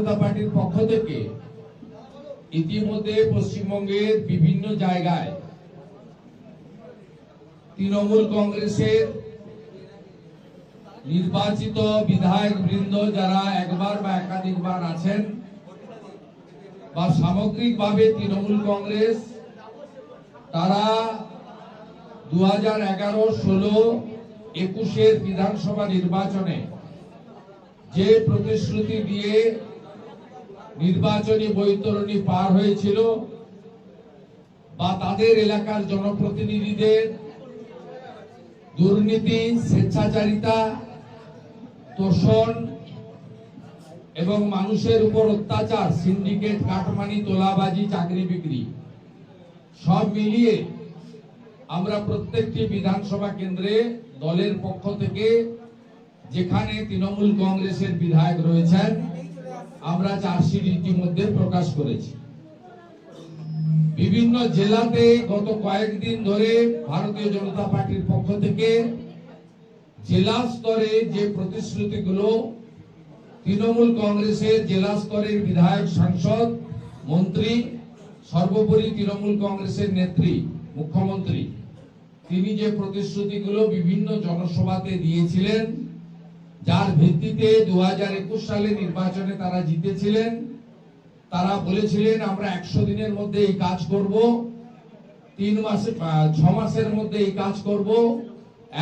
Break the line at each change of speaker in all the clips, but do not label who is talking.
জনতা পার্টির পক্ষ থেকে ইতিমধ্যে পশ্চিমবঙ্গের বিভিন্ন জায়গায় তৃণমূল কংগ্রেসের নির্বাচিত বিধায়ক বৃন্দ যারা একবার বা একাধিকবার আছেন বা সামগ্রিকভাবে তৃণমূল কংগ্রেস, তারা 2011, 16, 21 বিধানসভা নির্বাচনে যে প্রতিশ্রুতি দিয়ে নির্বাচনী বৈতরণী পার হয়েছিল বা তাদের এলাকার জনপ্রতিনিধিদের দুর্নীতি, স্বেচ্ছাচারিতা, তোষণ এবং মানুষের উপর অত্যাচার, সিন্ডিকেট, কাটমানি, তোলাবাজি, চাকরি বিক্রি সব মিলিয়ে আমরা প্রত্যেকটি বিধানসভা কেন্দ্রে দলের পক্ষ থেকে যেখানে তৃণমূল কংগ্রেসের বিধায়ক রয়েছেন আমরা চার্জশিট ইতিমধ্যে প্রকাশ করেছি। বিভিন্ন জেলাতে গত কয়েকদিন ধরে ভারতীয় জনতা পার্টির পক্ষ থেকে জেলা স্তরে যে প্রতিশ্রুতিগুলো তৃণমূল কংগ্রেসের জেলা স্তরের বিধায়ক, সাংসদ, মন্ত্রী, সর্বোপরি তৃণমূল কংগ্রেসের নেত্রী মুখ্যমন্ত্রী তিনি যে প্রতিশ্রুতিগুলো বিভিন্ন জনসভাতে দিয়েছিলেন, যার ভিত্তিতে 2021 সালে নির্বাচনে তারা জিতেছিলেন, তারা বলেছিলেন আমরা 100 দিনের মধ্যে এই কাজ করব, 6 মাসের মধ্যে এই কাজ করব,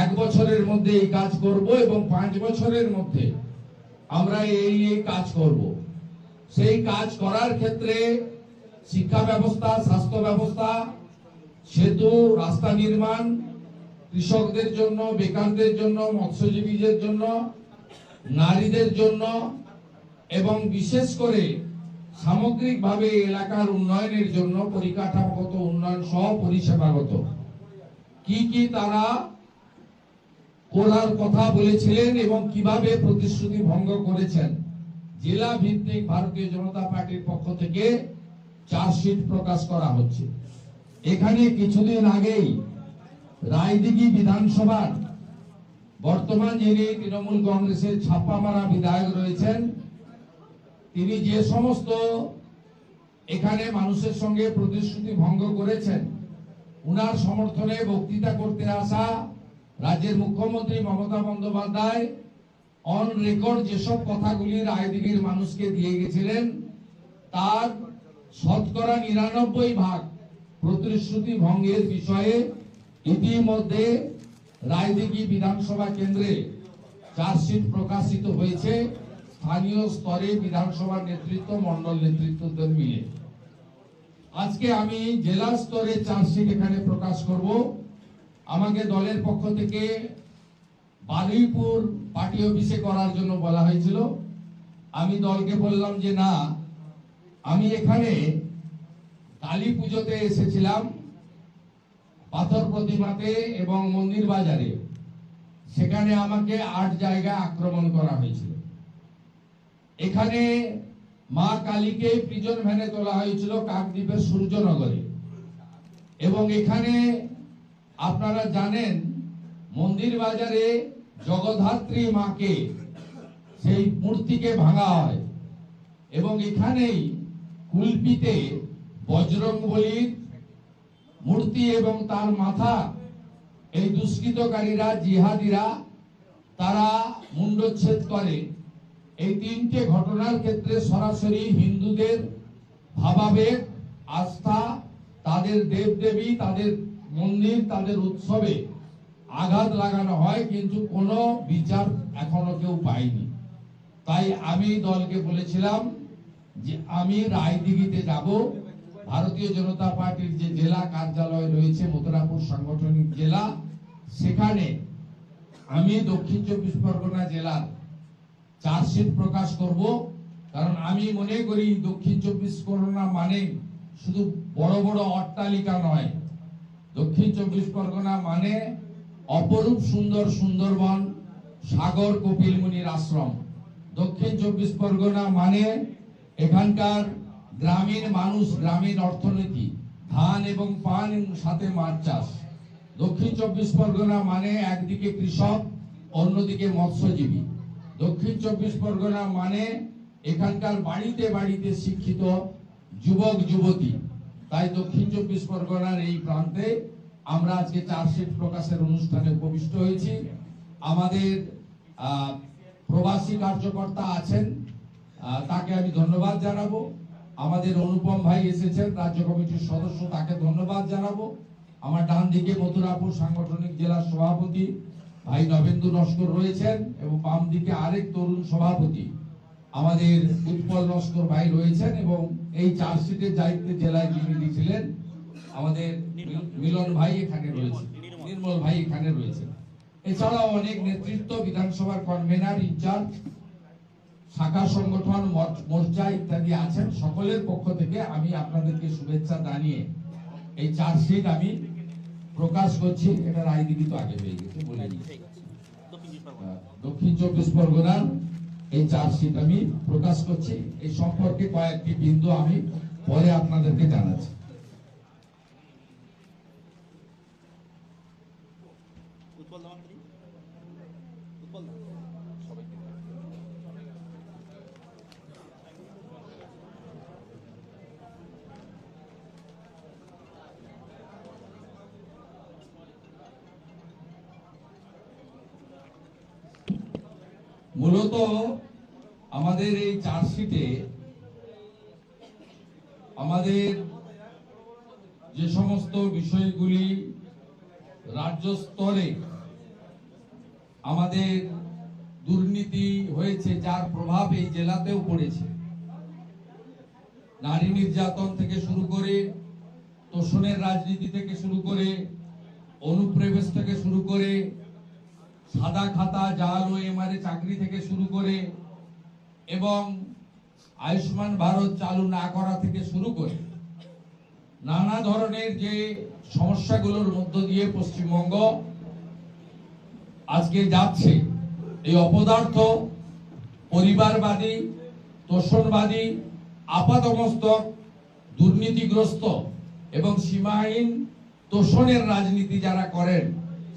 1 বছরের মধ্যে এই কাজ করব এবং 5 বছরের মধ্যে আমরা এই কাজ করব। সেই কাজ করার ক্ষেত্রে শিক্ষা ব্যবস্থা, স্বাস্থ্য ব্যবস্থা, সেতু, রাস্তা নির্মাণ, কৃষকদের জন্য, বেকারদের জন্য, মৎস্যজীবীদের জন্য, নারীদের জন্য এবং বিশেষ করে সামগ্রিকভাবে এলাকার উন্নয়নের জন্য পরিকাঠামোগত উন্নয়ন সহ পরিষেবাগত কি কি তারা করার কথা বলেছিলেন এবং কিভাবে প্রতিশ্রুতি ভঙ্গ করেছেন, জেলা ভিত্তিক ভারতীয় জনতা পার্টির পক্ষ থেকে চার্জশিট প্রকাশ করা হচ্ছে। এখানে কিছুদিন আগেই রায়দিঘি বিধানসভার বর্তমান যিনি তৃণমূল কংগ্রেসের ছাপ্পামারা বিধায়ক রয়েছেন, তিনি যে সমস্ত এখানে মানুষের সঙ্গে প্রতিশ্রুতি ভঙ্গ করেছেন, উনার সমর্থনে বক্তৃতা করতে আসা রাজ্যের মুখ্যমন্ত্রী মমতা বন্দ্যোপাধ্যায় অন রেকর্ড যেসব কথাগুলি রায়দিঘির মানুষকে দিয়ে গেছিলেন তার 99% প্রতিশ্রুতি ভঙ্গের বিষয়ে ইতিমধ্যে রায়দিঘি বিধানসভা কেন্দ্রে চার্জশিট প্রকাশিত হয়েছে স্থানীয় স্তরে বিধানসভা নেতৃত্ব, মন্ডল নেতৃত্বদের মিলে। আজকে আমি জেলা স্তরে চার্জশিট এখানে প্রকাশ করব। আমাকে দলের পক্ষ থেকে বারুইপুর পার্টি অফিসে করার জন্য বলা হয়েছিল। আমি দলকে বললাম যে না, আমি এখানে কালী পুজোতে এসেছিলাম, পাথর প্রতিমাতে এবং মন্দির বাজারে, সেখানে আমাকে 8 জায়গায় আক্রমণ করা হয়েছিল। এখানে মা কালীকে প্রিজন ভ্যানে তোলা হয়েছিল কাকদ্বীপের সূর্যনগরে এবং এখানে আপনারা জানেন মন্দির বাজারে জগদ্ধাত্রী মাকে সেই মূর্তিকে ভাঙা হয় এবং এখানেই কুলপিতে বজরংবলীর মূর্তি এবং তার মাথা এই দুষ্কৃতকারীরা, জিহাদিরা তারা মুন্ডচ্ছেদ করে। এই 3টে ঘটনার ক্ষেত্রে সরাসরি হিন্দুদের ভাবাবেগ, আস্থা, তাদের দেবদেবী, তাদের মন্দির, তাদের উৎসবে আঘাত লাগানো হয়, কিন্তু কোনো বিচার এখনো কেউ পায়নি। তাই আমি দলকে বলেছিলাম যে আমি রায়দিঘিতে যাব। ভারতীয় জনতা পার্টির যে জেলা কার্যালয় রয়েছে মথুরাপুর সাংগঠনিক জেলা, সেখানে আমি দক্ষিণ 24 পরগনা জেলার চার্জশিট প্রকাশ করব। কারণ আমি মনে করি দক্ষিণ 24 পরগনা মানে শুধু বড় বড় অট্টালিকা নয়, দক্ষিণ 24 পরগনা মানে অপরূপ সুন্দর সুন্দরবন, সাগর, কপিল মুনির আশ্রম। দক্ষিণ 24 পরগনা মানে এখানকার গ্রামীণ মানুষ, গ্রামীণ অর্থনীতি, ধান এবং পান সাথে মাছ চাষ। দক্ষিণ 24 পরগনা মানে একদিকে কৃষক, অন্যদিকে মৎস্যজীবী। দক্ষিণ 24 পরগনা মানে এখানকার বাড়িতে বাড়িতে শিক্ষিত যুবক যুবতী। তাই দক্ষিণ 24 পরগনার এই প্রান্তে আমরা আজকে চার্জশিট প্রকাশের অনুষ্ঠানে উপবিষ্ট হয়েছি। আমাদের প্রবাসী কার্যকর্তা আছেন, তাকে আমি ধন্যবাদ জানাবো। আমাদের অনুপম ভাই এসেছেন, রাজ্য কমিটির সদস্য, তাকে ধন্যবাদ জানাবো। আমার ডান দিকে মথুরাপুর সাংগঠনিক জেলার সভাপতি ভাই নবেন্দু নস্কর রয়েছেন এবং বাম দিকে আরেক তরুণ সভাপতি আমাদের উৎপল নস্কর ভাই রয়েছেন, এবং এই চার্জশিটের দায়িত্বে জেলায় যিনি দিয়েছিলেন আমাদের মিলন ভাই এখানে রয়েছে, নির্মল ভাই এখানে রয়েছে। এছাড়াও অনেক নেতৃত্ব, বিধানসভার কনভেনার, ইনচার্জ, শাখা সংগঠন, মোর্চা ইত্যাদি আছেন। সকলের পক্ষ থেকে আমি আপনাদেরকে শুভেচ্ছা জানিয়ে এই চার্জশিট আমি প্রকাশ করছি। এটা রায়দিবি তো আগে হয়ে গেছে, বলে দিচ্ছি। দক্ষিণ 24 পরগনার এই চার্জশিট আমি প্রকাশ করছি। এই সম্পর্কে কয়েকটি বিন্দু আমি পরে আপনাদেরকে জানাচ্ছি। মূলত আমাদের এই চার্জশিটে আমাদের যে সমস্ত বিষয়গুলি রাজ্য স্তরে আমাদের দুর্নীতি হয়েছে, যার প্রভাব এই জেলাতেও পড়েছে, নারী নির্যাতন থেকে শুরু করে, তোষণের রাজনীতি থেকে শুরু করে, অনুপ্রবেশ থেকে শুরু করে, সাদা খাতা, জাল ও এমআরএ চাকরি থেকে শুরু করে, এবং আয়ুষ্মান ভারত চালু না করা থেকে শুরু করে নানা ধরনের যে সমস্যাগুলোর মধ্য দিয়ে পশ্চিমবঙ্গ আজকে যাচ্ছে, এই অপদার্থ, পরিবারবাদী, তোষণবাদী, আপাতমস্তক, দুর্নীতিগ্রস্ত এবং সীমাহীন তোষণের রাজনীতি যারা করেন,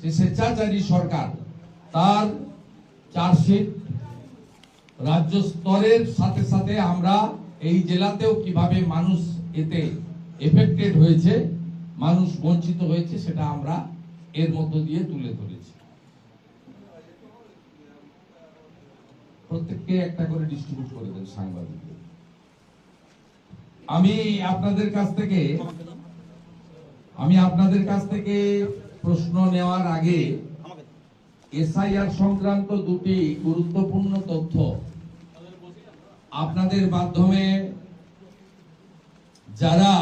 সে স্বেচ্ছাচারী সরকার, তার চার্জশিট রাজ্য স্তরের সাথে সাথে আমরা এই জেলাতেও কিভাবে মানুষ এতে এফেক্টেড হয়েছে, মানুষ বঞ্চিত হয়েছে, সেটা আমরা এর মধ্য দিয়ে তুলে ধরেছি। প্রত্যেককে একটা করে ডিস্ট্রিবিউট করে দেন সাংবাদিকদের। আমি আপনাদের কাছ থেকে প্রশ্ন নেওয়ার আগে এসআইআর সংক্রান্ত দুটি গুরুত্বপূর্ণ তথ্য আপনাদের মাধ্যমে যারা